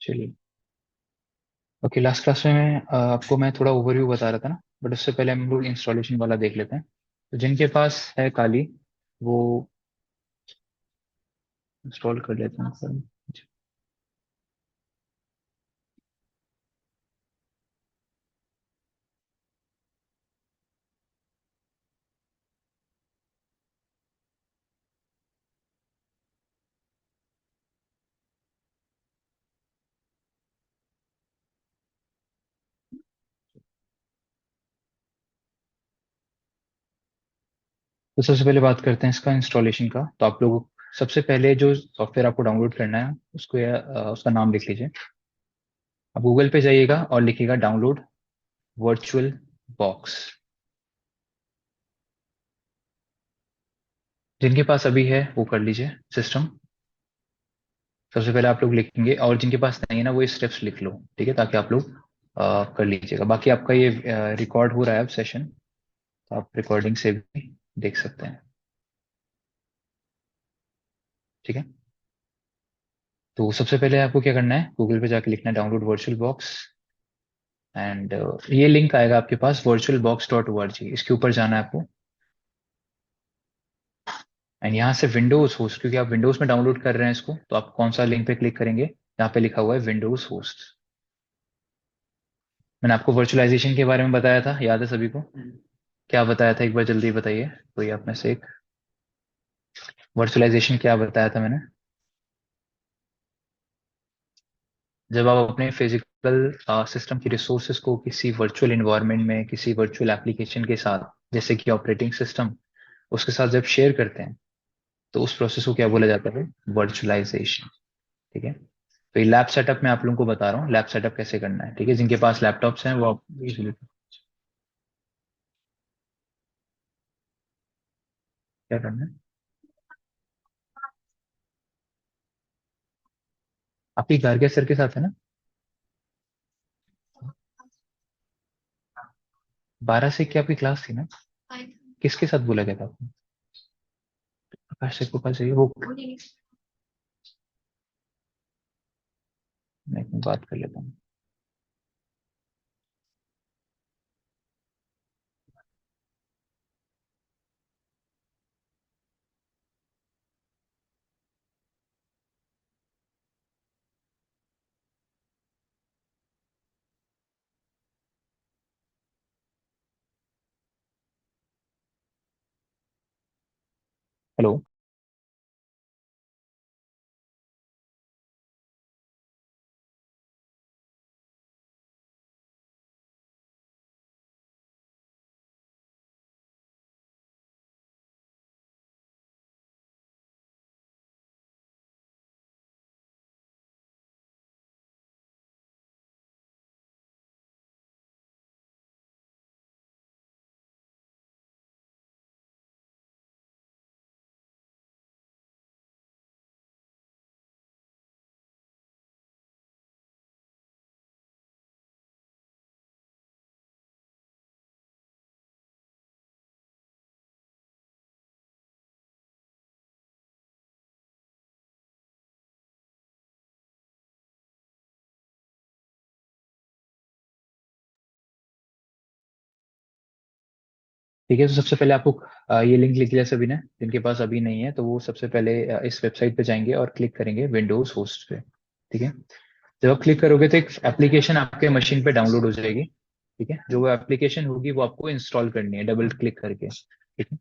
चलिए। Okay, last class में आपको मैं थोड़ा ओवरव्यू बता रहा था ना, बट उससे पहले हम लोग इंस्टॉलेशन वाला देख लेते हैं। तो जिनके पास है काली, वो इंस्टॉल कर लेते हैं सर। तो सबसे पहले बात करते हैं इसका इंस्टॉलेशन का। तो आप लोग सबसे पहले जो सॉफ्टवेयर आपको डाउनलोड करना है उसको उसका नाम लिख लीजिए। आप गूगल पे जाइएगा और लिखिएगा डाउनलोड वर्चुअल बॉक्स। जिनके पास अभी है वो कर लीजिए सिस्टम। सबसे पहले आप लोग लिखेंगे, और जिनके पास नहीं है ना, वो स्टेप्स लिख लो, ठीक है, ताकि आप लोग कर लीजिएगा। बाकी आपका ये रिकॉर्ड हो रहा है अब सेशन, तो आप रिकॉर्डिंग से भी देख सकते हैं। ठीक है। तो सबसे पहले आपको क्या करना है, गूगल पे जाके लिखना है डाउनलोड वर्चुअल बॉक्स। एंड ये लिंक आएगा आपके पास virtualbox.org, इसके ऊपर जाना है आपको। एंड यहाँ से विंडोज होस्ट, क्योंकि आप विंडोज में डाउनलोड कर रहे हैं इसको, तो आप कौन सा लिंक पे क्लिक करेंगे, यहाँ पे लिखा हुआ है विंडोज होस्ट। मैंने आपको वर्चुअलाइजेशन के बारे में बताया था, याद है सभी को? क्या बताया था, एक बार जल्दी बताइए कोई आप में से एक। वर्चुअलाइजेशन क्या बताया था मैंने? जब आप अपने फिजिकल सिस्टम की रिसोर्सेज को किसी वर्चुअल इन्वायरमेंट में, किसी वर्चुअल एप्लीकेशन के साथ, जैसे कि ऑपरेटिंग सिस्टम, उसके साथ जब शेयर करते हैं, तो उस प्रोसेस को क्या बोला जाता है? वर्चुअलाइजेशन। ठीक है। तो ये लैब सेटअप मैं आप लोगों को बता रहा हूँ, लैब सेटअप कैसे करना है। ठीक है, जिनके पास लैपटॉप्स हैं वो आप क्या करना है, आपकी गार्गिया सर के साथ है ना? 12 से क्या आपकी क्लास थी ना? किसके साथ बोला गया था आपको? प्रकाश सर के पास जाइए, वो मैं एक मिनट बात कर लेता हूँ। हेलो। ठीक है, तो सबसे पहले आपको ये लिंक लिख लिया सभी ने। जिनके पास अभी नहीं है तो वो सबसे पहले इस वेबसाइट पे जाएंगे और क्लिक करेंगे विंडोज होस्ट पे। ठीक है। जब आप क्लिक करोगे तो एक एप्लीकेशन आपके मशीन पे डाउनलोड हो जाएगी। ठीक है, जो वो एप्लीकेशन होगी वो आपको इंस्टॉल करनी है डबल क्लिक करके। ठीक है।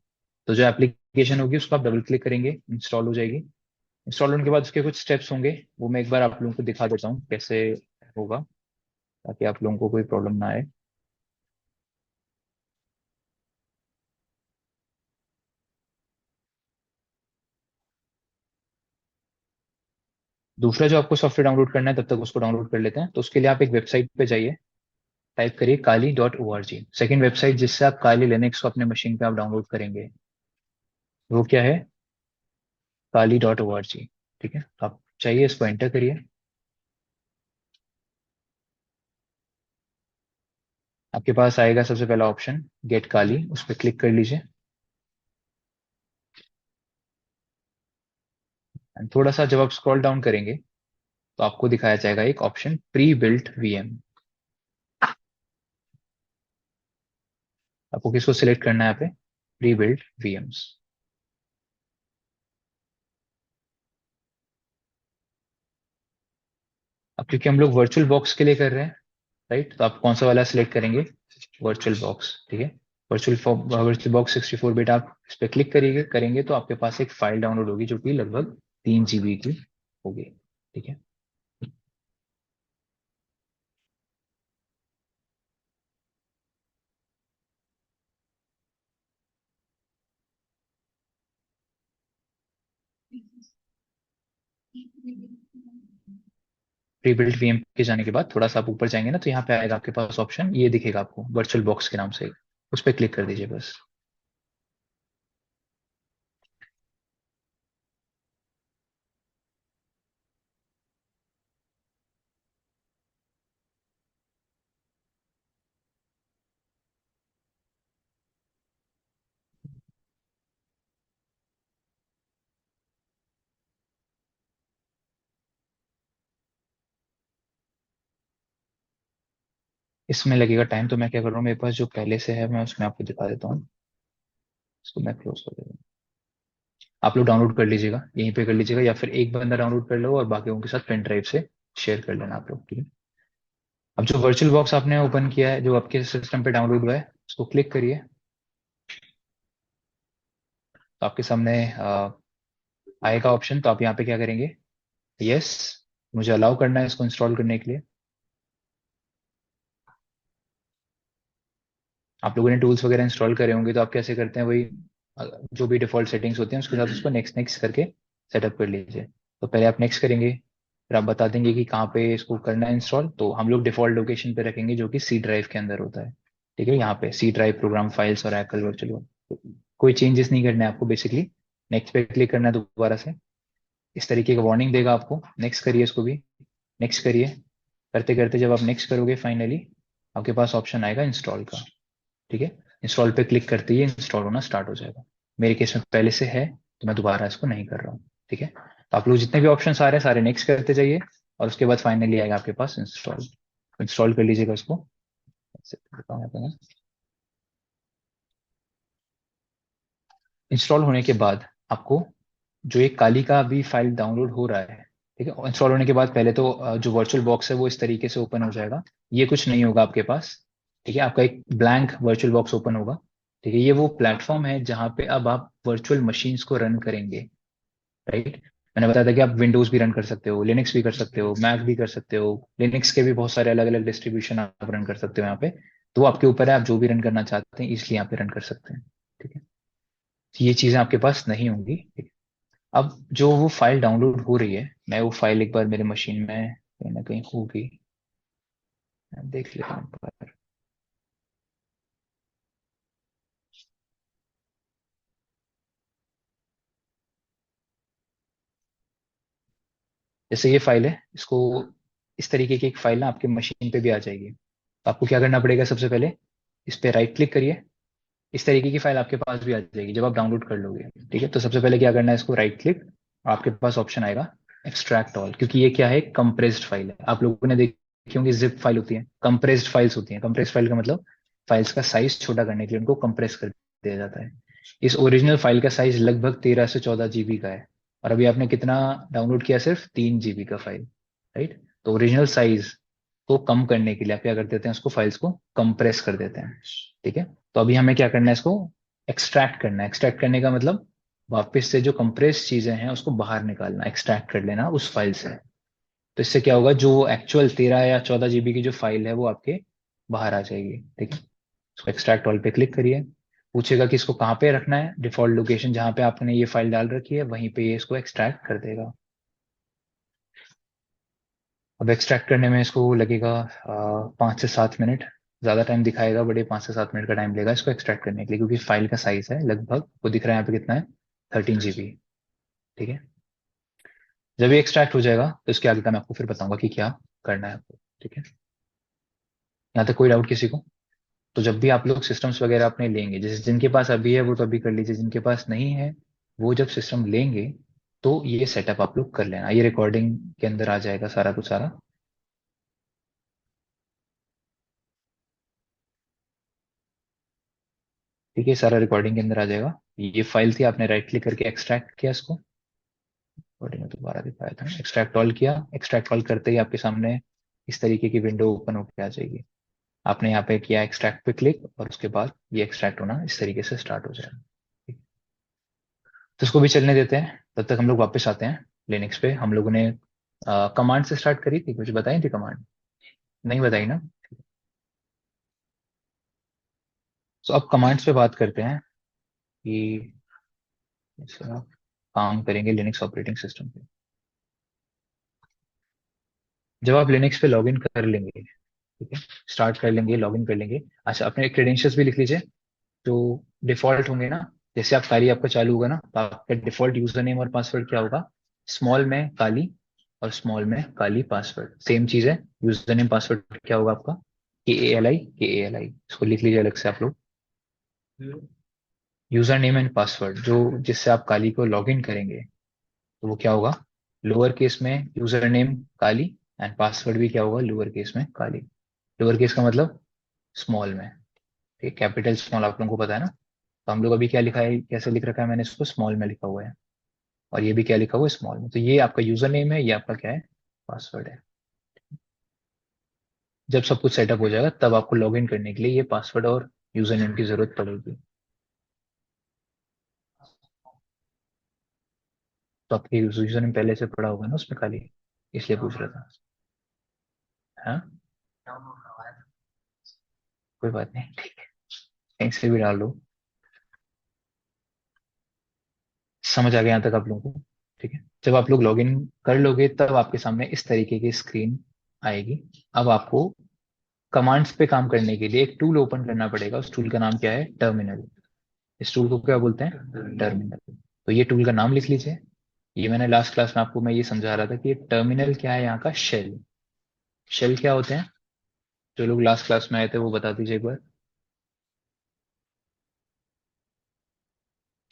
तो जो एप्लीकेशन होगी उसको आप डबल क्लिक करेंगे, इंस्टॉल हो जाएगी। इंस्टॉल होने के बाद उसके कुछ स्टेप्स होंगे, वो मैं एक बार आप लोगों को दिखा देता हूँ कैसे होगा, ताकि आप लोगों को कोई प्रॉब्लम ना आए। दूसरा जो आपको सॉफ्टवेयर डाउनलोड करना है, तब तक उसको डाउनलोड कर लेते हैं। तो उसके लिए आप एक वेबसाइट पे जाइए, टाइप करिए kali.org। सेकंड वेबसाइट जिससे आप काली लिनक्स को अपने मशीन पे आप डाउनलोड करेंगे, वो क्या है? kali.org। ठीक है, तो आप चाहिए इसको एंटर करिए। आपके पास आएगा सबसे पहला ऑप्शन गेट काली, उस पर क्लिक कर लीजिए। एंड थोड़ा सा जब आप स्क्रॉल डाउन करेंगे, तो आपको दिखाया जाएगा एक ऑप्शन प्री बिल्ट वीएम। आपको किसको सिलेक्ट करना है यहाँ पे? Pre built VMs. अब क्योंकि हम लोग वर्चुअल बॉक्स के लिए कर रहे हैं, राइट, तो आप कौन सा वाला सिलेक्ट करेंगे? वर्चुअल बॉक्स, ठीक है। वर्चुअल बॉक्स 64 बिट आप इस पर क्लिक करेंगे करेंगे तो आपके पास एक फाइल डाउनलोड होगी जो कि लगभग 3 GB की होगी, ठीक है। प्री बिल्ट वीएम के जाने के बाद थोड़ा सा आप ऊपर जाएंगे ना, तो यहाँ पे आएगा आपके पास ऑप्शन, ये दिखेगा आपको वर्चुअल बॉक्स के नाम से, उस पर क्लिक कर दीजिए बस। इसमें लगेगा टाइम, तो मैं क्या कर रहा हूँ, मेरे पास जो पहले से है मैं उसमें आपको दिखा देता हूँ। इसको मैं क्लोज कर देता हूँ। आप लोग डाउनलोड कर लीजिएगा, यहीं पे कर लीजिएगा, या फिर एक बंदा डाउनलोड कर लो और बाकियों के साथ पेन ड्राइव से शेयर कर लेना आप लोग, ठीक है। अब जो वर्चुअल बॉक्स आपने ओपन किया है, जो आपके सिस्टम पे डाउनलोड हुआ है, उसको क्लिक करिए। तो आपके सामने आएगा ऑप्शन, तो आप यहाँ पे क्या करेंगे? यस, मुझे अलाउ करना है इसको इंस्टॉल करने के लिए। आप लोगों ने टूल्स वगैरह इंस्टॉल करे होंगे, तो आप कैसे करते हैं, वही जो भी डिफॉल्ट सेटिंग्स होती हैं उसके साथ उसको नेक्स्ट नेक्स्ट करके सेटअप कर लीजिए। तो पहले आप नेक्स्ट करेंगे, फिर आप बता देंगे कि कहाँ पे इसको करना है इंस्टॉल। तो हम लोग डिफॉल्ट लोकेशन पे रखेंगे जो कि सी ड्राइव के अंदर होता है, ठीक है। यहाँ पे सी ड्राइव, प्रोग्राम फाइल्स और एकल वर्चुअल, कोई चेंजेस नहीं करने हैं आपको बेसिकली। नेक्स्ट पे क्लिक करना है दोबारा से। इस तरीके का वार्निंग देगा आपको, नेक्स्ट करिए इसको भी, नेक्स्ट करिए। करते करते जब आप नेक्स्ट करोगे फाइनली आपके पास ऑप्शन आएगा इंस्टॉल का, ठीक है। इंस्टॉल पे क्लिक करते ही इंस्टॉल होना स्टार्ट हो जाएगा। मेरे केस में पहले से है तो मैं दोबारा इसको नहीं कर रहा हूँ, ठीक है। तो आप लोग जितने भी ऑप्शन आ रहे हैं सारे नेक्स्ट करते जाइए, और उसके बाद फाइनली आएगा आपके पास इंस्टॉल। इंस्टॉल कर लीजिएगा इसको। इंस्टॉल होने के बाद आपको जो एक काली का भी फाइल डाउनलोड हो रहा है, ठीक है, इंस्टॉल होने के बाद पहले तो जो वर्चुअल बॉक्स है वो इस तरीके से ओपन हो जाएगा। ये कुछ नहीं होगा आपके पास, ठीक है। आपका एक ब्लैंक वर्चुअल बॉक्स ओपन होगा, ठीक है। ये वो प्लेटफॉर्म है जहाँ पे अब आप वर्चुअल मशीन्स को रन करेंगे, राइट। मैंने बताया था कि आप विंडोज भी रन कर सकते हो, लिनक्स भी कर सकते हो, मैक भी कर सकते हो। लिनक्स के भी बहुत सारे अलग अलग डिस्ट्रीब्यूशन आप रन कर सकते हो यहाँ पे। तो वो आपके ऊपर है, आप जो भी रन करना चाहते हैं इसलिए यहाँ पे रन कर सकते हैं, ठीक है। तो ये चीजें आपके पास नहीं होंगी, ठीक है। अब जो वो फाइल डाउनलोड हो रही है, मैं वो फाइल एक बार मेरे मशीन में कहीं ना कहीं होगी, मैं देख लेता हूँ एक बार। जैसे ये फाइल है, इसको इस तरीके की एक फाइल ना आपके मशीन पे भी आ जाएगी। तो आपको क्या करना पड़ेगा, सबसे पहले इस पे राइट क्लिक करिए। इस तरीके की फाइल आपके पास भी आ जाएगी जब आप डाउनलोड कर लोगे, ठीक है। तो सबसे पहले क्या करना है, इसको राइट क्लिक, और आपके पास ऑप्शन आएगा एक्सट्रैक्ट ऑल, क्योंकि ये क्या है, कंप्रेस्ड फाइल है। आप लोगों ने देखी होंगी जिप फाइल होती है, कंप्रेस्ड फाइल्स होती हैं। कंप्रेस्ड फाइल का मतलब फाइल्स का साइज छोटा करने के लिए उनको कंप्रेस कर दिया जाता है। इस ओरिजिनल फाइल का साइज लगभग 13 से 14 GB का है, और अभी आपने कितना डाउनलोड किया, सिर्फ 3 GB का फाइल, राइट। तो ओरिजिनल साइज को कम करने के लिए आप क्या कर देते हैं, उसको फाइल्स को कंप्रेस कर देते हैं, ठीक है। तो अभी हमें क्या करना है, इसको एक्सट्रैक्ट करना है। एक्सट्रैक्ट करने का मतलब वापस से जो कंप्रेस चीजें हैं उसको बाहर निकालना, एक्सट्रैक्ट कर लेना उस फाइल से। तो इससे क्या होगा, जो एक्चुअल 13 या 14 GB की जो फाइल है वो आपके बाहर आ जाएगी, ठीक है। इसको एक्सट्रैक्ट ऑल पे क्लिक करिए। पूछेगा कि इसको कहाँ पे रखना है, डिफॉल्ट लोकेशन जहाँ पे आपने ये फाइल डाल रखी है वहीं पे ये इसको एक्सट्रैक्ट कर देगा। अब एक्सट्रैक्ट करने में इसको लगेगा 5 से 7 मिनट, ज्यादा टाइम दिखाएगा, बड़े 5 से 7 मिनट का टाइम लेगा इसको एक्सट्रैक्ट करने के लिए, क्योंकि फाइल का साइज है लगभग, वो दिख रहा है यहाँ पे कितना है, 13 GB, ठीक है। जब ये एक्सट्रैक्ट हो जाएगा तो इसके आगे का मैं आपको फिर बताऊंगा कि क्या करना है आपको, ठीक है। यहाँ तक कोई डाउट किसी को? तो जब भी आप लोग सिस्टम्स वगैरह अपने लेंगे, जैसे जिनके पास अभी है वो तो अभी कर लीजिए, जिनके पास नहीं है वो जब सिस्टम लेंगे तो ये सेटअप आप लोग कर लेना, ये रिकॉर्डिंग के अंदर आ जाएगा सारा कुछ सारा। ठीक है, सारा रिकॉर्डिंग के अंदर आ जाएगा। ये फाइल थी, आपने राइट क्लिक करके एक्सट्रैक्ट किया इसको। रिकॉर्डिंग में दोबारा दिखाया था, एक्सट्रैक्ट ऑल किया। एक्सट्रैक्ट ऑल करते ही आपके सामने इस तरीके की विंडो ओपन होकर आ जाएगी। आपने यहाँ पे किया एक्सट्रैक्ट पे क्लिक, और उसके बाद ये एक्सट्रैक्ट होना इस तरीके से स्टार्ट हो जाएगा। ठीक। तो इसको भी चलने देते हैं, तब तक हम लोग वापस आते हैं लिनक्स पे। हम लोगों ने कमांड से स्टार्ट करी थी, कुछ बताई थी कमांड? नहीं बताई ना? तो अब कमांड्स पे बात करते हैं कि कैसे आप काम करेंगे लिनक्स ऑपरेटिंग सिस्टम पे। जब आप लिनक्स पे लॉगिन कर लेंगे, ठीक है, स्टार्ट कर लेंगे, लॉगिन कर लेंगे। अच्छा, अपने क्रेडेंशियल्स भी लिख लीजिए जो डिफॉल्ट होंगे ना। जैसे आप काली आपका चालू होगा ना, तो आपका डिफॉल्ट यूजर नेम और पासवर्ड क्या होगा? स्मॉल में काली और स्मॉल में काली पासवर्ड, सेम चीज है। यूजर नेम पासवर्ड क्या होगा आपका? के ए एल आई। इसको लिख लीजिए अलग से आप लोग। यूजर नेम एंड पासवर्ड जो जिससे आप काली को लॉग इन करेंगे, तो वो क्या होगा? लोअर केस में user name Kali, and password भी क्या होगा? लोअर केस में काली। लोअर केस का मतलब स्मॉल में। ठीक, कैपिटल स्मॉल आप लोगों को पता है ना। तो हम लोग अभी क्या लिखा है, कैसे लिख रखा है, मैंने इसको स्मॉल में लिखा हुआ है। और ये भी क्या लिखा हुआ है? स्मॉल में। तो ये आपका यूजर नेम है, ये आपका क्या है? पासवर्ड है। जब सब कुछ सेटअप हो जाएगा, तब आपको लॉग इन करने के लिए ये पासवर्ड और यूजर नेम की जरूरत पड़ेगी। तो आपके यूजर नेम पहले से पड़ा होगा ना उसमें खाली, इसलिए पूछ रहा था। हाँ, कोई बात नहीं, ठीक है, कहीं से भी डाल लो। समझ आ गया यहाँ तक आप लोगों को? ठीक है, जब आप लोग लॉग इन कर लोगे, तब आपके सामने इस तरीके की स्क्रीन आएगी। अब आपको कमांड्स पे काम करने के लिए एक टूल ओपन करना पड़ेगा। उस टूल का नाम क्या है? टर्मिनल। इस टूल को क्या बोलते हैं? टर्मिनल। तो ये टूल का नाम लिख लीजिए। ये मैंने लास्ट क्लास में आपको मैं ये समझा रहा था कि ये टर्मिनल क्या है, यहाँ का शेल। शेल क्या होते हैं? जो लोग लास्ट क्लास में आए थे वो बता दीजिए एक बार।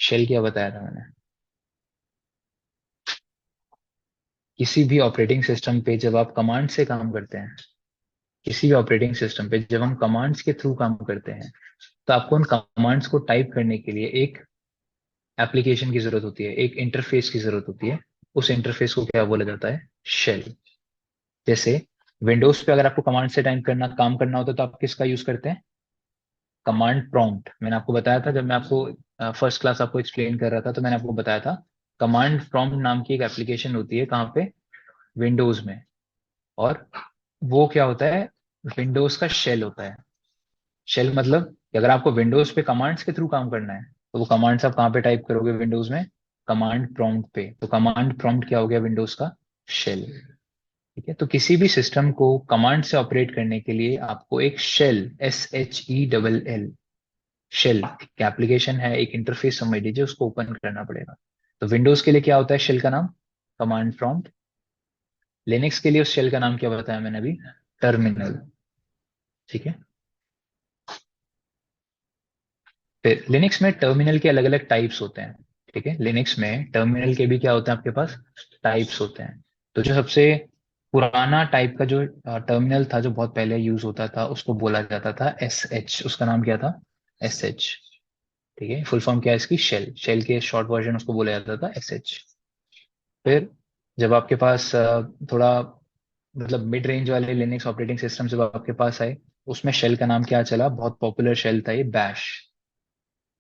शेल क्या बताया था मैंने? किसी भी ऑपरेटिंग सिस्टम पे जब आप कमांड से काम करते हैं, किसी भी ऑपरेटिंग सिस्टम पे जब हम कमांड्स के थ्रू काम करते हैं, तो आपको उन कमांड्स को टाइप करने के लिए एक एप्लीकेशन की जरूरत होती है, एक इंटरफेस की जरूरत होती है। उस इंटरफेस को क्या बोला जाता है? शेल। जैसे विंडोज पे अगर आपको कमांड से टाइप करना काम करना होता है, तो आप किसका यूज करते हैं? Command prompt. मैंने आपको बताया था जब मैं आपको फर्स्ट क्लास आपको एक्सप्लेन कर रहा था, तो मैंने आपको बताया था कमांड प्रॉम्प्ट नाम की एक एप्लीकेशन होती है, कहाँ पे? विंडोज में। और वो क्या होता है? विंडोज का शेल होता है। शेल मतलब कि अगर आपको विंडोज पे कमांड्स के थ्रू काम करना है, तो वो कमांड्स आप कहाँ पे टाइप करोगे विंडोज में? कमांड प्रॉम्प्ट पे। तो कमांड प्रॉम्प्ट क्या हो गया? विंडोज का शेल। ठीक है, तो किसी भी सिस्टम को कमांड से ऑपरेट करने के लिए आपको एक शेल, SHELL, शेल एक एप्लीकेशन है, एक इंटरफेस समझ लीजिए, उसको ओपन करना पड़ेगा। तो विंडोज के लिए क्या होता है शेल का नाम? Command prompt. लिनक्स के लिए उस शेल का नाम क्या बताया मैंने अभी? टर्मिनल। ठीक है, फिर लिनक्स में टर्मिनल के अलग अलग टाइप्स होते हैं। ठीक है, लिनक्स में टर्मिनल के भी क्या होते हैं आपके पास? टाइप्स होते हैं। तो जो सबसे पुराना टाइप का जो टर्मिनल था, जो बहुत पहले यूज होता था, उसको बोला जाता था SH। उसका नाम क्या था? SH। ठीक है, फुल फॉर्म क्या है इसकी? शेल। शेल के शॉर्ट वर्जन उसको बोला जाता था SH। फिर जब आपके पास थोड़ा मतलब मिड रेंज वाले लिनक्स ऑपरेटिंग सिस्टम जब आपके पास आए, उसमें शेल का नाम क्या चला? बहुत पॉपुलर शेल था ये, बैश।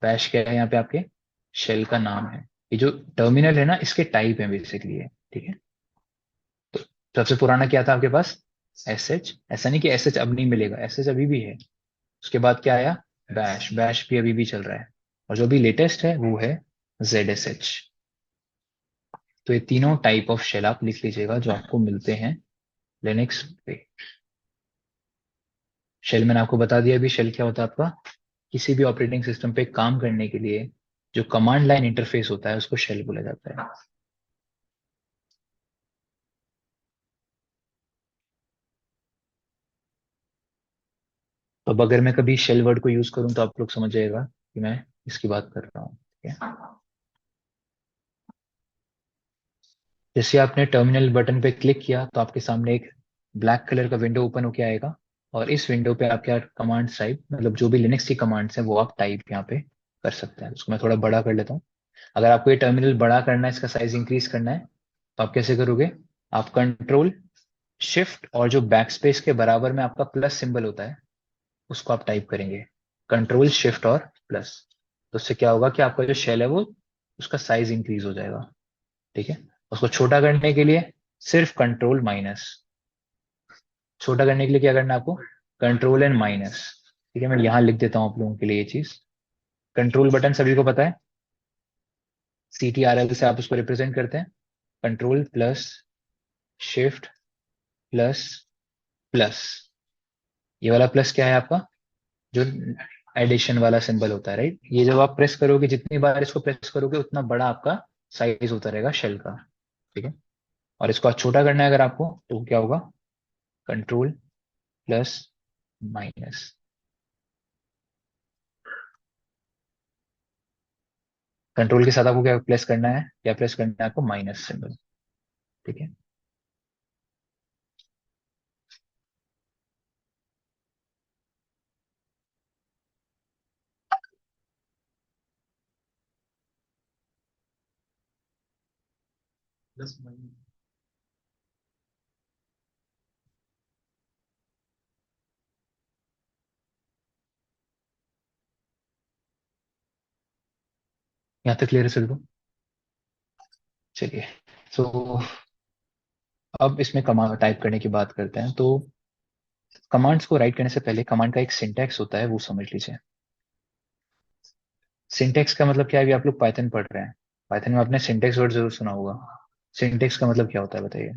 बैश क्या है यहाँ पे आपके? शेल का नाम है। ये जो टर्मिनल है ना, इसके टाइप है बेसिकली है। ठीक है, तो सबसे पुराना क्या था आपके पास? SH। ऐसा नहीं कि SH अब नहीं मिलेगा, SH अभी भी है। उसके बाद क्या आया? बैश। बैश भी अभी भी चल रहा है। और जो भी लेटेस्ट है वो है ZSH। तो ये तीनों टाइप ऑफ शेल आप लिख लीजिएगा जो आपको मिलते हैं लिनक्स पे। शेल मैंने आपको बता दिया अभी, शेल क्या होता है आपका? किसी भी ऑपरेटिंग सिस्टम पे काम करने के लिए जो कमांड लाइन इंटरफेस होता है, उसको शेल बोला जाता है। तो अब अगर मैं कभी शेल वर्ड को यूज करूं, तो आप लोग समझ जाएगा कि मैं इसकी बात कर रहा हूँ। ठीक है, जैसे आपने टर्मिनल बटन पे क्लिक किया तो आपके सामने एक ब्लैक कलर का विंडो ओपन होके आएगा, और इस विंडो पे आप क्या कमांड टाइप, मतलब जो भी लिनक्स की कमांड्स हैं वो आप टाइप यहाँ पे कर सकते हैं। उसको मैं थोड़ा बड़ा कर लेता हूँ। अगर आपको ये टर्मिनल बड़ा करना है, इसका साइज इंक्रीज करना है, तो आप कैसे करोगे? आप कंट्रोल शिफ्ट और जो बैक स्पेस के बराबर में आपका प्लस सिंबल होता है उसको आप टाइप करेंगे, कंट्रोल शिफ्ट और प्लस। तो उससे क्या होगा कि आपका जो शेल है वो, उसका साइज इंक्रीज हो जाएगा। ठीक है। उसको छोटा करने के लिए सिर्फ कंट्रोल माइनस। छोटा करने के लिए क्या करना है आपको? Control and minus. ठीक है, मैं यहाँ लिख देता हूँ आप लोगों के लिए ये चीज। कंट्रोल बटन सभी को पता है, CTRL से आप उसको रिप्रेजेंट करते हैं। Control plus shift plus plus. ये वाला प्लस क्या है आपका? जो एडिशन वाला सिंबल होता है, राइट? ये जब आप प्रेस करोगे, जितनी बार इसको प्रेस करोगे उतना बड़ा आपका साइज होता रहेगा शेल का। ठीक है। और इसको आज छोटा करना है अगर आपको, तो क्या होगा? Control plus minus. कंट्रोल के साथ आपको क्या प्रेस करना है? क्या प्रेस करना है आपको? Minus symbol. ठीक है। यहाँ तक क्लियर है सर को? चलिए। तो अब इसमें कमांड टाइप करने की बात करते हैं। तो कमांड्स को राइट करने से पहले कमांड का एक सिंटैक्स होता है, वो समझ लीजिए। सिंटैक्स का मतलब क्या है? अभी आप लोग पाइथन पढ़ रहे हैं, पाइथन में आपने सिंटैक्स वर्ड जरूर सुना होगा। सिंटैक्स का मतलब क्या होता है बताइए?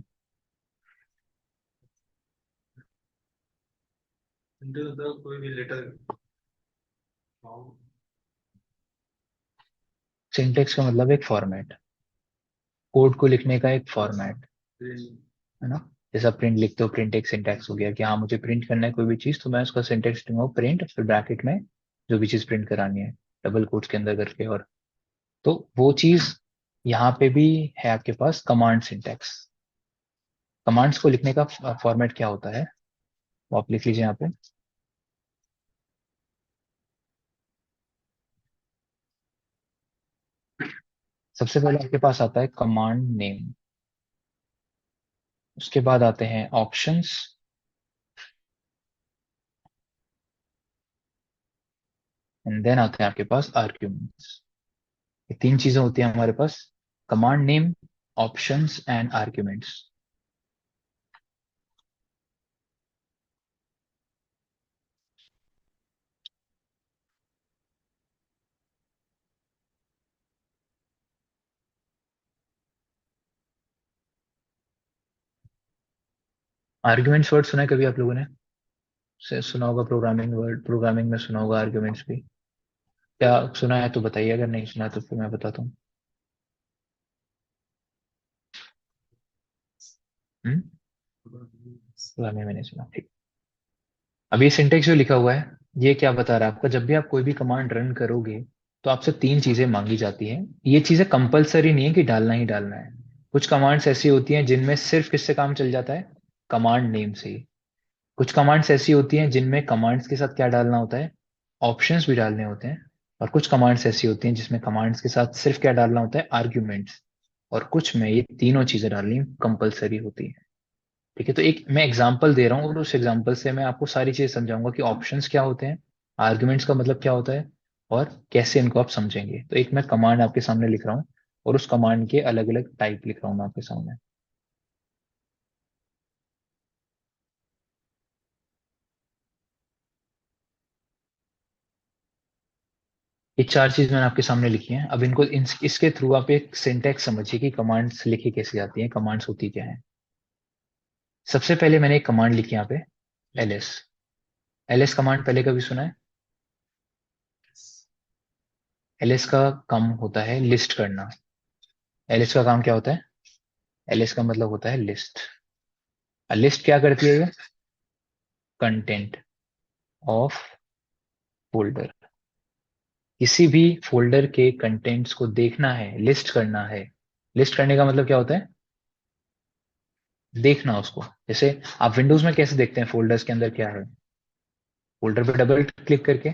सिंटैक्स का मतलब एक फॉर्मेट, कोड को लिखने का एक फॉर्मेट, है ना? जैसा प्रिंट लिखते हो, प्रिंट एक सिंटैक्स हो गया कि हाँ मुझे प्रिंट करना है कोई भी चीज, तो मैं उसका सिंटैक्स लिखूंगा प्रिंट, फिर ब्रैकेट में जो भी चीज प्रिंट करानी है डबल कोट्स के अंदर करके। और तो वो चीज यहाँ पे भी है आपके पास, कमांड सिंटैक्स। कमांड्स को लिखने का फॉर्मेट क्या होता है वो आप लिख लीजिए यहाँ पे। सबसे पहले आपके पास आता है कमांड नेम, उसके बाद आते हैं ऑप्शंस, एंड देन आते हैं आपके पास आर्ग्यूमेंट्स। ये तीन चीजें होती हैं हमारे पास, command name, options and arguments. Arguments word सुना है कभी आप लोगों ने? से सुना होगा प्रोग्रामिंग वर्ड, प्रोग्रामिंग में सुना होगा आर्ग्यूमेंट्स भी। क्या सुना है तो बताइए, अगर नहीं सुना तो फिर मैं बताता हूँ। हम्म। प्रोग्रामिंग में नहीं सुना, ठीक। अब ये सिंटेक्स जो लिखा हुआ है, ये क्या बता रहा है आपका? जब भी आप कोई भी कमांड रन करोगे तो आपसे तीन चीजें मांगी जाती हैं। ये चीजें कंपलसरी नहीं है कि डालना ही डालना है। कुछ कमांड्स ऐसी होती हैं जिनमें सिर्फ किससे काम चल जाता है? कमांड नेम से ही। कुछ कमांड्स ऐसी होती हैं जिनमें कमांड्स के साथ क्या डालना होता है? ऑप्शंस भी डालने होते हैं। और कुछ कमांड्स ऐसी होती हैं जिसमें कमांड्स के साथ सिर्फ क्या डालना होता है? आर्ग्यूमेंट्स। और कुछ में ये तीनों चीजें डालनी कंपलसरी होती है। ठीक है। तो एक मैं एग्जांपल दे रहा हूँ और उस एग्जांपल से मैं आपको सारी चीजें समझाऊंगा कि ऑप्शंस क्या होते हैं, आर्ग्यूमेंट्स का मतलब क्या होता है, और कैसे इनको आप समझेंगे। तो एक मैं कमांड आपके सामने लिख रहा हूँ, और उस कमांड के अलग अलग टाइप लिख रहा हूँ मैं आपके सामने। ये चार चीज मैंने आपके सामने लिखी हैं। अब इनको इसके थ्रू आप एक सिंटैक्स समझिए कि कमांड्स लिखी कैसे जाती हैं, कमांड्स होती क्या है। सबसे पहले मैंने एक कमांड लिखी यहाँ पे, एलएस। एलएस कमांड पहले कभी सुना है? एलएस का काम होता है लिस्ट करना। एलएस का काम क्या होता है? एलएस का मतलब होता है लिस्ट। लिस्ट क्या करती है ये? Content of folder. किसी भी फोल्डर के कंटेंट्स को देखना है, लिस्ट करना है। लिस्ट करने का मतलब क्या होता है? देखना उसको। जैसे आप विंडोज में कैसे देखते हैं फोल्डर्स के अंदर क्या है, फोल्डर पे डबल क्लिक करके।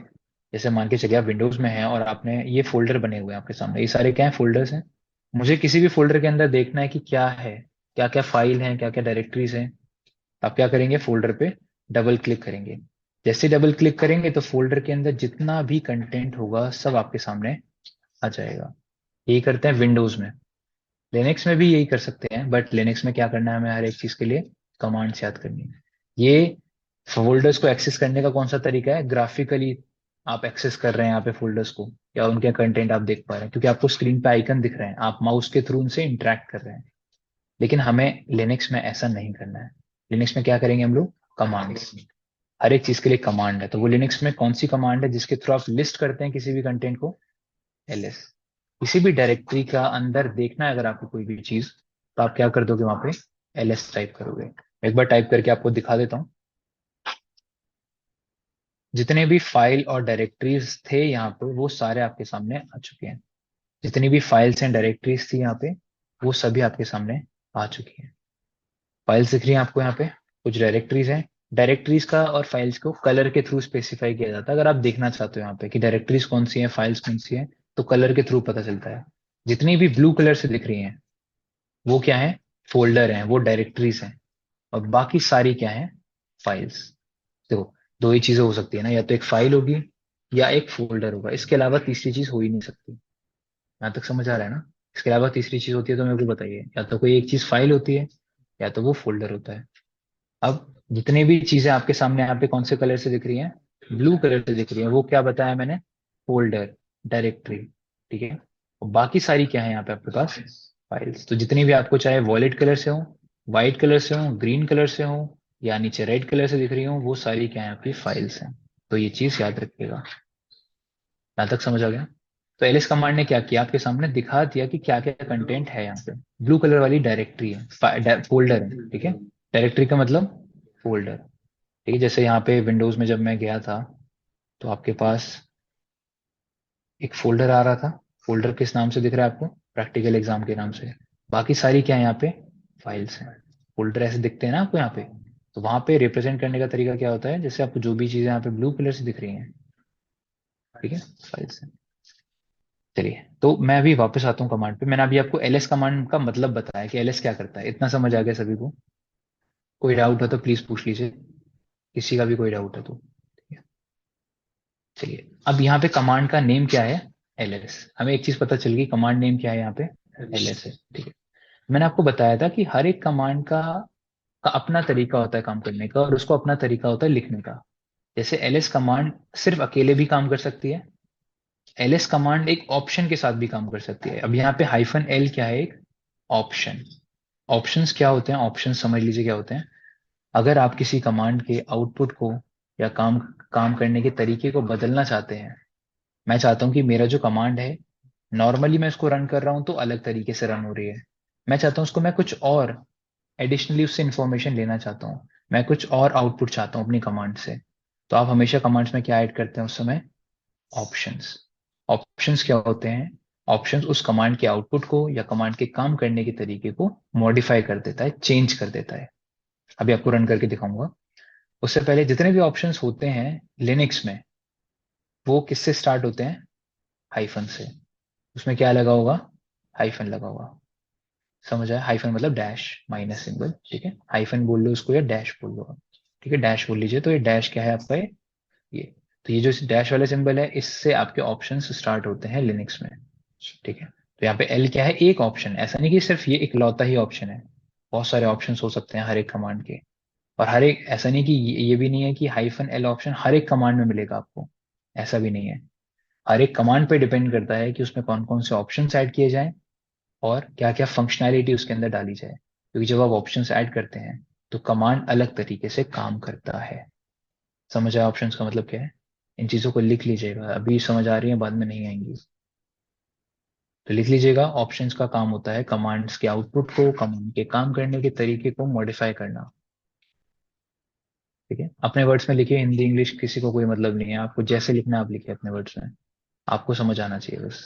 जैसे मान के चलिए आप विंडोज में हैं और आपने ये फोल्डर बने हुए हैं आपके सामने, ये सारे क्या है, फोल्डर्स हैं। मुझे किसी भी फोल्डर के अंदर देखना है कि क्या है, क्या क्या फाइल है, क्या क्या डायरेक्टरीज हैं। आप क्या करेंगे, फोल्डर पे डबल क्लिक करेंगे। जैसे डबल क्लिक करेंगे तो फोल्डर के अंदर जितना भी कंटेंट होगा सब आपके सामने आ जाएगा। यही करते हैं विंडोज में। लिनक्स में भी यही कर सकते हैं, बट लिनक्स में क्या करना है हमें, हर एक चीज के लिए कमांड्स याद करनी है। ये फोल्डर्स को एक्सेस करने का कौन सा तरीका है, ग्राफिकली आप एक्सेस कर रहे हैं यहाँ पे फोल्डर्स को, या उनके कंटेंट आप देख पा रहे हैं क्योंकि आपको स्क्रीन पे आइकन दिख रहे हैं, आप माउस के थ्रू उनसे इंटरेक्ट कर रहे हैं। लेकिन हमें लिनक्स में ऐसा नहीं करना है। लिनक्स में क्या करेंगे हम लोग, कमांड्स। हर एक चीज के लिए कमांड है, तो वो लिनक्स में कौन सी कमांड है जिसके थ्रू आप लिस्ट करते हैं किसी भी कंटेंट को, ls। किसी भी डायरेक्टरी का अंदर देखना है अगर आपको कोई भी चीज, तो आप क्या कर दोगे, वहां पे ls टाइप करोगे। एक बार टाइप करके आपको दिखा देता हूँ। जितने भी फाइल और डायरेक्टरीज थे यहाँ पे वो सारे आपके सामने आ चुके हैं। जितनी भी फाइल्स एंड डायरेक्टरीज थी यहाँ पे वो सभी आपके सामने आ चुकी हैं। फाइल्स दिख रही हैं आपको यहाँ पे, कुछ डायरेक्टरीज हैं। डायरेक्टरीज का और फाइल्स को कलर के थ्रू स्पेसिफाई किया जाता है। अगर आप देखना चाहते हो यहाँ पे कि डायरेक्टरीज कौन सी हैं, फाइल्स कौन सी हैं, तो कलर के थ्रू पता चलता है। जितनी भी ब्लू कलर से दिख रही हैं वो क्या है, फोल्डर हैं, वो डायरेक्टरीज हैं। और बाकी सारी क्या है, फाइल्स। देखो, दो ही चीजें हो सकती है ना, या तो एक फाइल होगी या एक फोल्डर होगा, इसके अलावा तीसरी चीज हो ही नहीं सकती। यहाँ तक समझ आ रहा है ना। इसके अलावा तीसरी चीज होती है तो मेरे को बताइए, या तो कोई एक चीज फाइल होती है या तो वो फोल्डर होता है। अब जितनी भी चीजें आपके सामने यहाँ पे कौन से कलर से दिख रही हैं, ब्लू कलर से दिख रही है, वो क्या बताया मैंने, फोल्डर, डायरेक्टरी। ठीक है। और बाकी सारी क्या है यहाँ पे आपके पास, फाइल्स। तो जितनी भी आपको चाहे वॉलेट कलर से हो, व्हाइट कलर से हो, ग्रीन कलर से हो, या नीचे रेड कलर से दिख रही हो, वो सारी क्या है आपकी फाइल्स हैं। तो ये चीज याद रखिएगा। यहाँ तक समझ आ गया। तो एलिस कमांड ने क्या किया, आपके सामने दिखा दिया कि क्या क्या कंटेंट है यहाँ पे। ब्लू कलर वाली डायरेक्टरी है, फोल्डर है। ठीक है। डायरेक्टरी का मतलब फोल्डर। ठीक है। जैसे यहाँ पे विंडोज में जब मैं गया था तो आपके पास एक फोल्डर आ रहा था। फोल्डर किस नाम से दिख रहा है आपको, प्रैक्टिकल एग्जाम के नाम से। बाकी सारी क्या है यहाँ पे, फाइल्स हैं। फोल्डर ऐसे दिखते हैं ना आपको यहाँ पे। तो वहां पे रिप्रेजेंट करने का तरीका क्या होता है, जैसे आपको जो भी चीजें यहाँ पे ब्लू कलर से दिख रही हैं, ठीक है, फाइल्स हैं। चलिए, तो मैं अभी वापस आता हूँ कमांड पे। मैंने अभी आपको ls कमांड का मतलब बताया कि ls क्या करता है, इतना समझ आ गया सभी को। कोई डाउट हो तो प्लीज पूछ लीजिए, किसी का भी कोई डाउट है तो। ठीक है। चलिए, अब यहाँ पे कमांड का नेम क्या है, ls। हमें एक चीज पता चल गई, कमांड नेम क्या है यहाँ पे, ls है। ठीक है। मैंने आपको बताया था कि हर एक कमांड का अपना तरीका होता है काम करने का, और उसको अपना तरीका होता है लिखने का। जैसे ls कमांड सिर्फ अकेले भी काम कर सकती है, ls कमांड एक ऑप्शन के साथ भी काम कर सकती है। अब यहाँ पे हाइफन एल क्या है, एक ऑप्शन। ऑप्शंस क्या होते हैं, ऑप्शन समझ लीजिए क्या होते हैं। अगर आप किसी कमांड के आउटपुट को या काम काम करने के तरीके को बदलना चाहते हैं, मैं चाहता हूं कि मेरा जो कमांड है, नॉर्मली मैं उसको रन कर रहा हूं तो अलग तरीके से रन हो रही है। मैं चाहता हूं उसको मैं कुछ और एडिशनली उससे इंफॉर्मेशन लेना चाहता हूं, मैं कुछ और आउटपुट चाहता हूं अपनी कमांड से। तो आप हमेशा कमांड्स में क्या ऐड करते हैं उस समय, ऑप्शंस। ऑप्शंस क्या होते हैं, ऑप्शंस उस कमांड के आउटपुट को या कमांड के काम करने के तरीके को मॉडिफाई कर देता है, चेंज कर देता है। अभी आपको रन करके दिखाऊंगा। उससे पहले जितने भी ऑप्शंस होते हैं लिनक्स में, वो किससे स्टार्ट होते हैं, हाइफन से। उसमें क्या लगा होगा, हाइफन लगा होगा। समझ आया, हाइफन मतलब डैश, माइनस सिंबल। ठीक है, हाइफन बोल लो उसको या डैश बोल लो आप। ठीक है, डैश बोल लीजिए। तो ये डैश क्या है आपका, ये तो ये जो डैश वाला सिंबल है, इससे आपके ऑप्शंस स्टार्ट होते हैं लिनक्स में। ठीक है। तो यहाँ पे एल क्या है, एक ऑप्शन। ऐसा नहीं कि सिर्फ ये इकलौता ही ऑप्शन है, बहुत सारे ऑप्शंस हो सकते हैं हर एक कमांड के। और हर एक, ऐसा नहीं कि ये भी नहीं है कि हाइफन एल ऑप्शन हर एक कमांड में मिलेगा आपको, ऐसा भी नहीं है। हर एक कमांड पे डिपेंड करता है कि उसमें कौन कौन से ऑप्शन ऐड किए जाएं और क्या क्या फंक्शनैलिटी उसके अंदर डाली जाए, क्योंकि जब आप ऑप्शंस ऐड करते हैं तो कमांड अलग तरीके से काम करता है। समझ आया ऑप्शंस का मतलब क्या है। इन चीजों को लिख लीजिएगा, अभी समझ आ रही है, बाद में नहीं आएंगी। तो लिख लीजिएगा, ऑप्शंस का काम होता है कमांड्स के आउटपुट को, कमांड के काम करने के तरीके को मॉडिफाई करना। ठीक है, अपने वर्ड्स में लिखिए, हिंदी इंग्लिश किसी को कोई मतलब नहीं है, आपको जैसे लिखना है आप लिखिए अपने वर्ड्स में, आपको समझ आना चाहिए बस।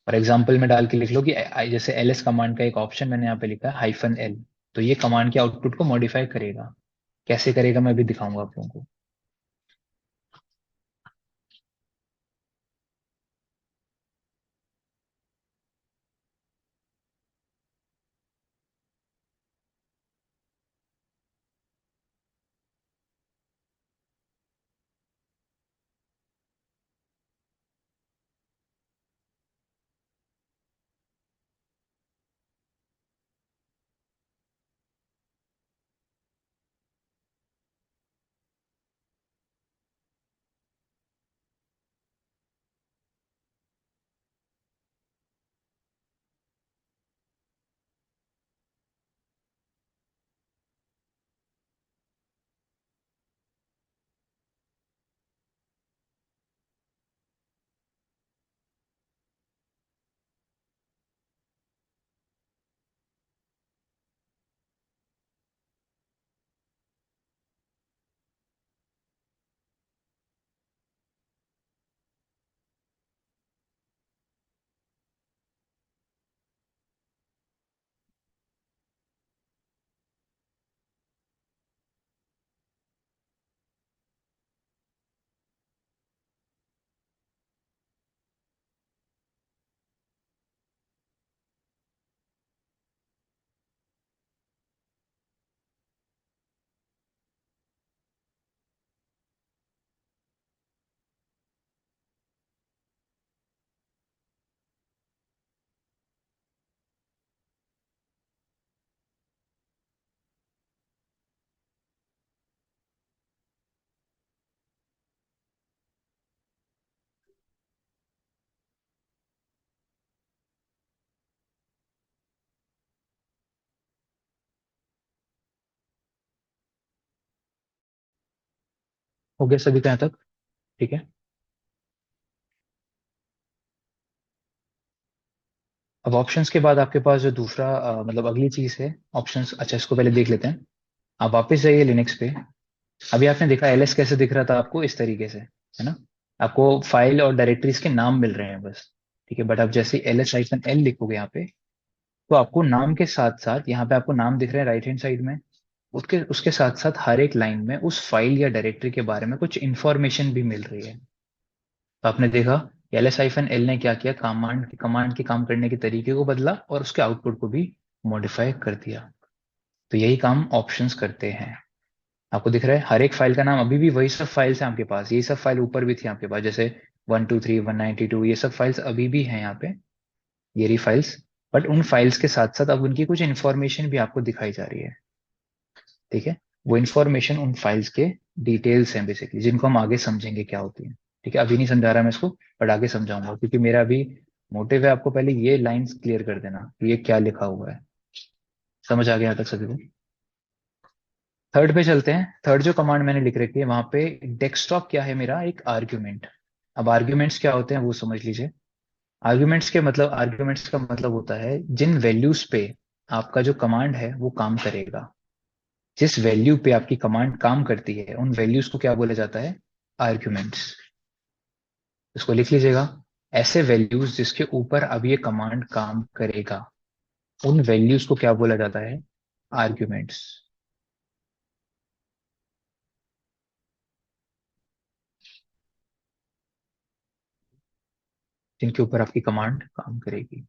और एग्जाम्पल में डाल के लिख लो कि जैसे ls कमांड का एक ऑप्शन मैंने यहाँ पे लिखा है -l, तो ये कमांड के आउटपुट को मॉडिफाई करेगा। कैसे करेगा मैं भी दिखाऊंगा आप लोगों को। हो गया सभी का यहाँ तक? ठीक है। अब ऑप्शंस के बाद आपके पास जो दूसरा मतलब अगली चीज है ऑप्शंस। अच्छा, इसको पहले देख लेते हैं। आप वापस जाइए लिनक्स पे। अभी आपने देखा ls कैसे दिख रहा था आपको, इस तरीके से, है ना? आपको फाइल और डायरेक्टरीज के नाम मिल रहे हैं बस। ठीक है, बट आप जैसे ls-l लिखोगे यहाँ पे, तो आपको नाम के साथ साथ यहाँ पे आपको नाम दिख रहे हैं राइट हैंड साइड में। उसके उसके साथ साथ हर एक लाइन में उस फाइल या डायरेक्टरी के बारे में कुछ इंफॉर्मेशन भी मिल रही है। तो आपने देखा ls-l ने क्या किया, कमांड के काम करने के तरीके को बदला और उसके आउटपुट को भी मॉडिफाई कर दिया। तो यही काम ऑप्शंस करते हैं। आपको दिख रहा है हर एक फाइल का नाम, अभी भी वही सब फाइल्स हैं आपके पास। ये सब फाइल ऊपर भी थी आपके पास, जैसे 123 192, ये सब फाइल्स अभी भी हैं यहाँ पे, ये रही फाइल्स। बट उन फाइल्स के साथ साथ अब उनकी कुछ इंफॉर्मेशन भी आपको दिखाई जा रही है। ठीक है, वो इंफॉर्मेशन उन फाइल्स के डिटेल्स हैं बेसिकली, जिनको हम आगे समझेंगे क्या होती है। ठीक है, अभी नहीं समझा रहा मैं इसको, बट आगे समझाऊंगा, क्योंकि मेरा अभी मोटिव है आपको पहले ये लाइंस क्लियर कर देना कि ये क्या लिखा हुआ है। समझ आ गया यहाँ तक सभी को? थर्ड पे चलते हैं। थर्ड जो कमांड मैंने लिख रखी है वहां पे, डेस्कटॉप क्या है मेरा, एक आर्ग्यूमेंट। अब आर्ग्यूमेंट्स क्या होते हैं वो समझ लीजिए। आर्ग्यूमेंट्स का मतलब होता है जिन वैल्यूज पे आपका जो कमांड है वो काम करेगा। जिस वैल्यू पे आपकी कमांड काम करती है उन वैल्यूज को क्या बोला जाता है, आर्ग्यूमेंट्स। इसको लिख लीजिएगा। ऐसे वैल्यूज जिसके ऊपर अब ये कमांड काम करेगा, उन वैल्यूज को क्या बोला जाता है, आर्ग्यूमेंट्स। जिनके ऊपर आपकी कमांड काम करेगी।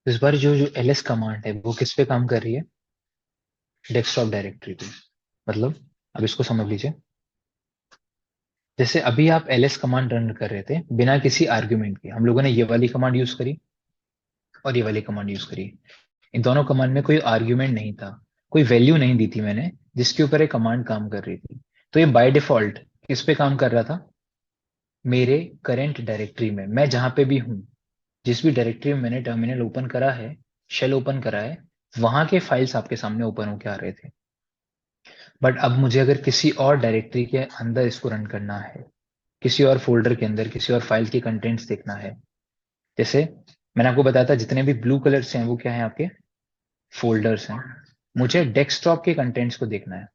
इस बार जो जो ls कमांड है वो किस पे काम कर रही है, डेस्कटॉप डायरेक्टरी पे। मतलब अब इसको समझ लीजिए। जैसे अभी आप ls कमांड रन कर रहे थे बिना किसी आर्ग्यूमेंट के, हम लोगों ने ये वाली कमांड यूज करी और ये वाली कमांड यूज करी। इन दोनों कमांड में कोई आर्ग्यूमेंट नहीं था, कोई वैल्यू नहीं दी थी मैंने जिसके ऊपर एक कमांड काम कर रही थी। तो ये बाय डिफॉल्ट किस पे काम कर रहा था, मेरे करंट डायरेक्टरी में, मैं जहां पे भी हूं, जिस भी डायरेक्टरी में मैंने टर्मिनल ओपन करा है, शेल ओपन करा है, वहां के फाइल्स आपके सामने ओपन होके आ रहे थे। बट अब मुझे अगर किसी और डायरेक्टरी के अंदर इसको रन करना है, किसी और फोल्डर के अंदर किसी और फाइल के कंटेंट्स देखना है, जैसे मैंने आपको बताया था जितने भी ब्लू कलर से हैं वो क्या है, आपके फोल्डर्स हैं। मुझे डेस्कटॉप के कंटेंट्स को देखना है।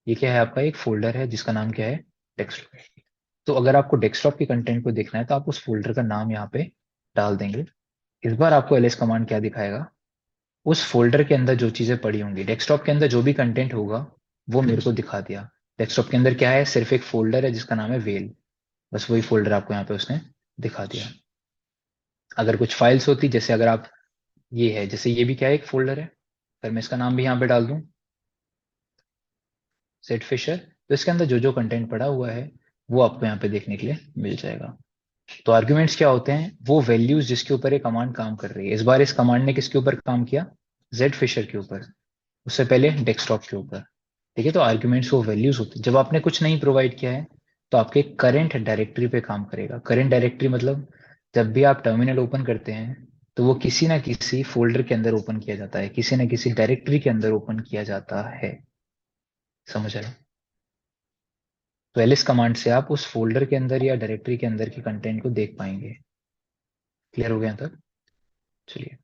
ये क्या है, आपका एक फोल्डर है जिसका नाम क्या है, डेस्कटॉप। तो अगर आपको डेस्कटॉप के कंटेंट को देखना है तो आप उस फोल्डर का नाम यहाँ पे डाल देंगे। इस बार आपको एलएस कमांड क्या दिखाएगा, उस फोल्डर के अंदर जो चीजें पड़ी होंगी, डेस्कटॉप के अंदर जो भी कंटेंट होगा वो मेरे को दिखा दिया। डेस्कटॉप के अंदर क्या है, सिर्फ एक फोल्डर है जिसका नाम है वेल, बस वही फोल्डर आपको यहाँ पे उसने दिखा दिया। अगर कुछ फाइल्स होती, जैसे अगर आप, ये है जैसे ये भी क्या है, एक फोल्डर है, अगर मैं इसका नाम भी यहाँ पे डाल दूं सेट फिशर, तो इसके अंदर जो जो कंटेंट पड़ा हुआ है वो आपको यहाँ पे देखने के लिए मिल जाएगा। तो आर्ग्यूमेंट्स क्या होते हैं, वो वैल्यूज जिसके ऊपर ये कमांड काम कर रही है। इस बार इस कमांड ने किसके ऊपर काम किया, जेड फिशर के ऊपर, उससे पहले डेस्कटॉप के ऊपर। ठीक है, तो आर्ग्यूमेंट्स वो वैल्यूज होती है। जब आपने कुछ नहीं प्रोवाइड किया है तो आपके करंट डायरेक्टरी पे काम करेगा। करंट डायरेक्टरी मतलब जब भी आप टर्मिनल ओपन करते हैं तो वो किसी ना किसी फोल्डर के अंदर ओपन किया जाता है, किसी ना किसी डायरेक्टरी के अंदर ओपन किया जाता है। समझ आया। तो एलिस कमांड से आप उस फोल्डर के अंदर या डायरेक्टरी के अंदर के कंटेंट को देख पाएंगे। क्लियर हो गया तक। चलिए,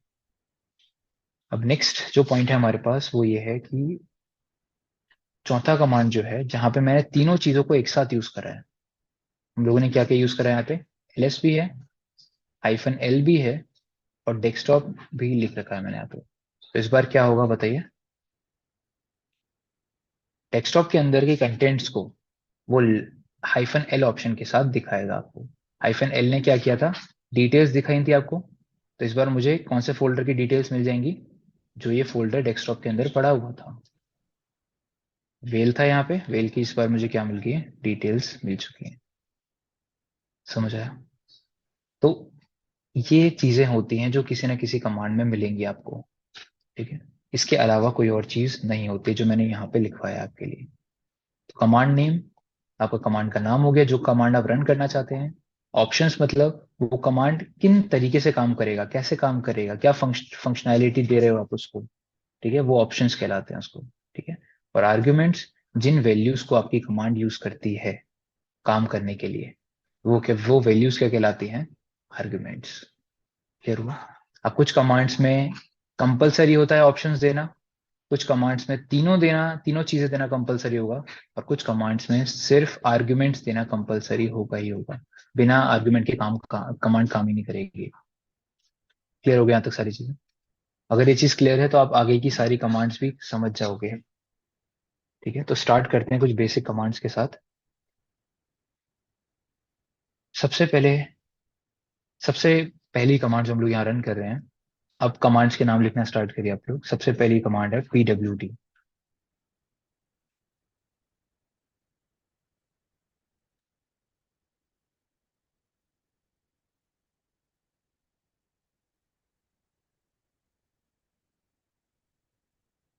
अब नेक्स्ट जो पॉइंट है हमारे पास वो ये है कि चौथा कमांड जो है, जहां पे मैंने तीनों चीजों को एक साथ यूज करा है। हम लोगों ने क्या क्या यूज करा है यहाँ पे, एलएस भी है, हाइफन एल भी है, और डेस्कटॉप भी लिख रखा है मैंने यहाँ पे। तो इस बार क्या होगा बताइए, डेस्कटॉप के अंदर के कंटेंट्स को वो हाइफन एल ऑप्शन के साथ दिखाएगा आपको। हाइफन एल ने क्या किया था, डिटेल्स दिखाई थी आपको। तो इस बार मुझे कौन से फोल्डर की डिटेल्स मिल जाएंगी, जो ये फोल्डर डेस्कटॉप के अंदर पड़ा हुआ था, वेल था यहाँ पे, वेल की इस बार मुझे क्या मिल गई है, डिटेल्स मिल चुकी है। समझ आया। तो ये चीजें होती हैं जो किसी ना किसी कमांड में मिलेंगी आपको। ठीक है, इसके अलावा कोई और चीज नहीं होती जो मैंने यहाँ पे लिखवाया आपके लिए। तो कमांड नेम आपका कमांड का नाम हो गया, जो कमांड आप रन करना चाहते हैं। ऑप्शंस मतलब वो कमांड किन तरीके से काम करेगा, कैसे काम करेगा, क्या फंक्शनैलिटी दे रहे हो आप उसको। ठीक है, वो ऑप्शंस कहलाते हैं उसको। ठीक है, और आर्ग्यूमेंट्स, जिन वैल्यूज को आपकी कमांड यूज करती है काम करने के लिए, वो वैल्यूज क्या कहलाती हैं, आर्ग्यूमेंट्स। क्लियर हुआ। अब कुछ कमांड्स में कंपलसरी होता है ऑप्शंस देना, कुछ कमांड्स में तीनों देना, तीनों चीजें देना कंपलसरी होगा, और कुछ कमांड्स में सिर्फ आर्ग्यूमेंट्स देना कंपलसरी होगा ही होगा। बिना आर्ग्यूमेंट के कमांड काम ही नहीं करेगी। क्लियर हो गया यहाँ तक सारी चीजें। अगर ये चीज क्लियर है तो आप आगे की सारी कमांड्स भी समझ जाओगे। ठीक है, तो स्टार्ट करते हैं कुछ बेसिक कमांड्स के साथ। सबसे पहले, सबसे पहली कमांड जो हम लोग यहाँ रन कर रहे हैं, अब कमांड्स के नाम लिखना स्टार्ट करिए आप लोग। सबसे पहली कमांड है pwd।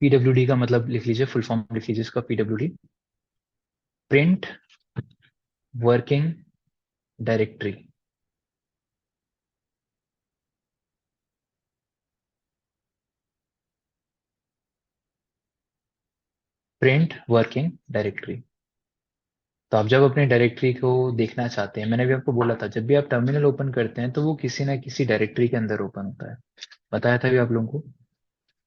pwd का मतलब लिख लीजिए, फुल फॉर्म लिख लीजिए इसका, pwd print working directory. Print working directory. तो आप जब अपनी डायरेक्टरी को देखना चाहते हैं, मैंने भी आपको बोला था जब भी आप टर्मिनल ओपन करते हैं तो वो किसी ना किसी डायरेक्टरी के अंदर ओपन होता है, बताया था भी आप लोगों को।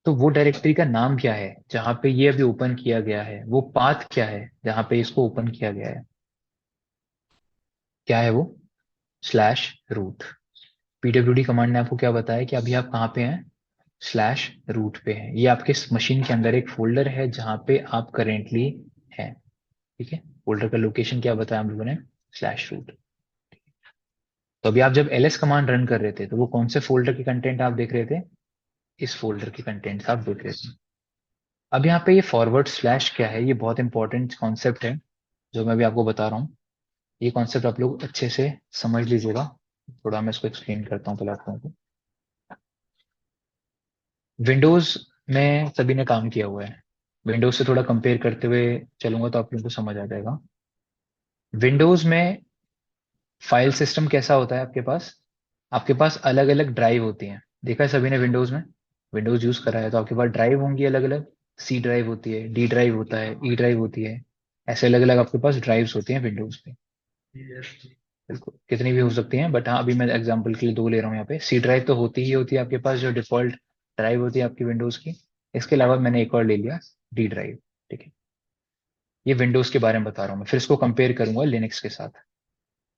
तो वो डायरेक्टरी का नाम क्या है जहां पे ये अभी ओपन किया गया है, वो पाथ क्या है जहां पे इसको ओपन किया गया है, क्या है वो, स्लैश रूट। pwd कमांड ने आपको क्या बताया कि अभी आप कहाँ पे हैं, स्लैश रूट पे हैं। ये आपके मशीन के अंदर एक फोल्डर है जहां पे आप करेंटली हैं। ठीक है, फोल्डर का लोकेशन क्या बताया हम लोगों ने, स्लैश रूट। तो अभी आप जब ls कमांड रन कर रहे थे तो वो कौन से फोल्डर के कंटेंट आप देख रहे थे, इस फोल्डर के कंटेंट्स आप देख रहे थे। अब यहाँ पे ये फॉरवर्ड स्लैश क्या है, ये बहुत इंपॉर्टेंट कॉन्सेप्ट है जो मैं भी आपको बता रहा हूँ। ये कॉन्सेप्ट आप लोग अच्छे से समझ लीजिएगा। थोड़ा मैं इसको एक्सप्लेन करता हूँ पहले आप लोगों को। विंडोज में सभी ने काम किया हुआ है। विंडोज से थोड़ा कंपेयर करते हुए चलूंगा तो आप लोगों को समझ आ जाएगा। विंडोज में फाइल सिस्टम कैसा होता है आपके पास अलग अलग ड्राइव होती हैं। देखा है सभी ने विंडोज में, विंडोज यूज करा है तो आपके पास ड्राइव होंगी अलग अलग। सी ड्राइव होती है, डी ड्राइव होता है, ई ड्राइव होती है। ऐसे अलग अलग आपके पास ड्राइव्स होती हैं विंडोज पे। बिल्कुल कितनी भी हो सकती हैं, बट हाँ अभी मैं एग्जांपल के लिए दो ले रहा हूँ यहाँ पे। सी ड्राइव तो होती ही होती है आपके पास, जो डिफॉल्ट ड्राइव होती है आपकी विंडोज की। इसके अलावा मैंने एक और ले लिया, डी ड्राइव। ठीक है, ये विंडोज के बारे में बता रहा हूँ मैं, फिर इसको कंपेयर करूंगा लिनक्स के साथ।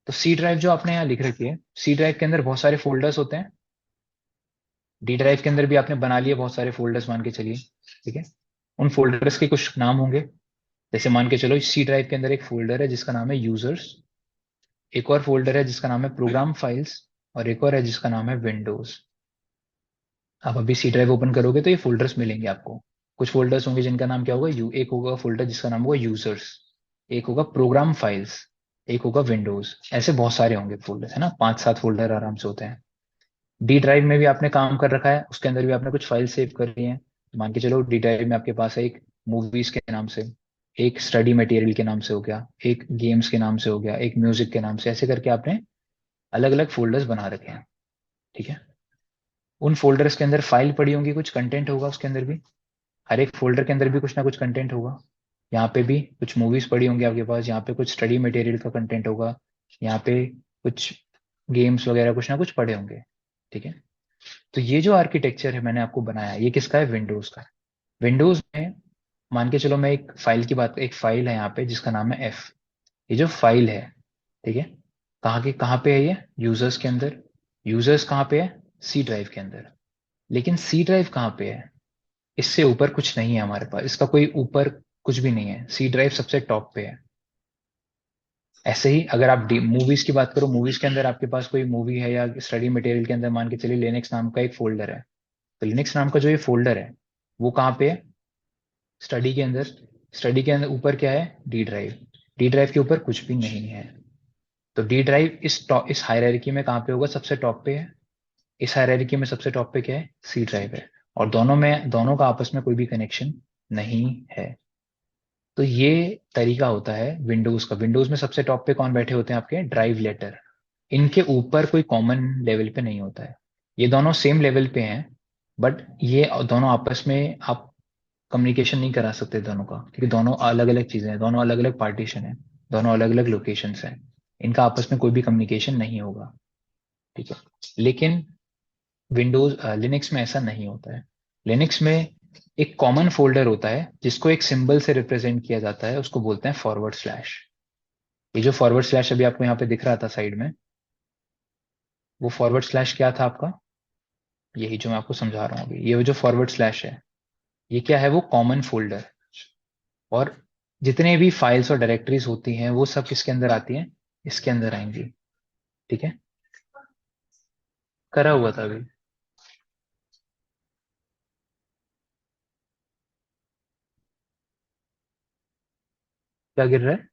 तो सी ड्राइव जो आपने यहाँ लिख रखी है, सी ड्राइव के अंदर बहुत सारे फोल्डर्स होते हैं। डी ड्राइव के अंदर भी आपने बना लिए बहुत सारे फोल्डर्स मान के चलिए। ठीक है, उन फोल्डर्स के कुछ नाम होंगे। जैसे मान के चलो सी ड्राइव के अंदर एक फोल्डर है जिसका नाम है यूजर्स, एक और फोल्डर है जिसका नाम है प्रोग्राम फाइल्स, और एक और है जिसका नाम है विंडोज। आप अभी सी ड्राइव ओपन करोगे तो ये फोल्डर्स मिलेंगे आपको। कुछ फोल्डर्स होंगे जिनका नाम क्या होगा, एक होगा फोल्डर जिसका नाम होगा यूजर्स, एक होगा प्रोग्राम फाइल्स, एक होगा विंडोज। ऐसे बहुत सारे होंगे फोल्डर्स, है ना, 5-7 फोल्डर आराम से होते हैं। डी ड्राइव में भी आपने काम कर रखा है, उसके अंदर भी आपने कुछ फाइल सेव कर रही हैं। तो मान के चलो डी ड्राइव में आपके पास है एक मूवीज के नाम से, एक स्टडी मटेरियल के नाम से हो गया, एक गेम्स के नाम से हो गया, एक म्यूजिक के नाम से, ऐसे करके आपने अलग अलग फोल्डर्स बना रखे हैं। ठीक है, उन फोल्डर्स के अंदर फाइल पड़ी होंगी, कुछ कंटेंट होगा उसके अंदर भी। हर एक फोल्डर के अंदर भी कुछ ना कुछ कंटेंट होगा। यहाँ पे भी कुछ मूवीज पड़ी होंगी आपके पास, यहाँ पे कुछ स्टडी मटेरियल का कंटेंट होगा, यहाँ पे कुछ गेम्स वगैरह कुछ ना कुछ पड़े होंगे। ठीक है, तो ये जो आर्किटेक्चर है मैंने आपको बनाया, ये किसका है, विंडोज का है। विंडोज में मान के चलो मैं एक फाइल की बात, एक फाइल है यहाँ पे जिसका नाम है एफ। ये जो फाइल है, ठीक है, कहाँ पे है ये, यूजर्स के अंदर। यूजर्स कहाँ पे है, सी ड्राइव के अंदर। लेकिन सी ड्राइव कहाँ पे है, इससे ऊपर कुछ नहीं है हमारे पास, इसका कोई ऊपर कुछ भी नहीं है, सी ड्राइव सबसे टॉप पे है। ऐसे ही अगर आप मूवीज की बात करो, मूवीज के अंदर आपके पास कोई मूवी है या स्टडी मटेरियल के अंदर मान के चलिए लिनक्स नाम का एक फोल्डर है। तो लिनक्स नाम का जो ये फोल्डर है वो कहाँ पे है, स्टडी के अंदर। स्टडी के अंदर ऊपर क्या है, डी ड्राइव। डी ड्राइव के ऊपर कुछ भी नहीं है। तो डी ड्राइव इस हायरार्की में कहाँ पे होगा, सबसे टॉप पे है। इस हायरार्की में सबसे टॉप पे क्या है, सी ड्राइव है। और दोनों का आपस में कोई भी कनेक्शन नहीं है। तो ये तरीका होता है विंडोज का। विंडोज में सबसे टॉप पे कौन बैठे होते हैं, आपके ड्राइव लेटर। इनके ऊपर कोई कॉमन लेवल पे नहीं होता है। ये दोनों सेम लेवल पे हैं, बट ये दोनों आपस में आप कम्युनिकेशन नहीं करा सकते दोनों का, क्योंकि दोनों अलग अलग चीजें हैं, दोनों अलग अलग पार्टीशन है, दोनों अलग अलग लोकेशंस हैं। इनका आपस में कोई भी कम्युनिकेशन नहीं होगा। ठीक है, लेकिन विंडोज लिनक्स में ऐसा नहीं होता है। लिनक्स में एक कॉमन फोल्डर होता है जिसको एक सिंबल से रिप्रेजेंट किया जाता है, उसको बोलते हैं फॉरवर्ड स्लैश। ये जो फॉरवर्ड स्लैश अभी आपको यहाँ पे दिख रहा था साइड में, वो फॉरवर्ड स्लैश क्या था आपका, यही जो मैं आपको समझा रहा हूँ अभी, ये जो फॉरवर्ड स्लैश है, ये क्या है, वो कॉमन फोल्डर। और जितने भी फाइल्स और डायरेक्टरीज होती हैं वो सब किसके अंदर आती हैं, इसके अंदर आएंगी। ठीक है, करा हुआ था अभी। क्या गिर रहा है,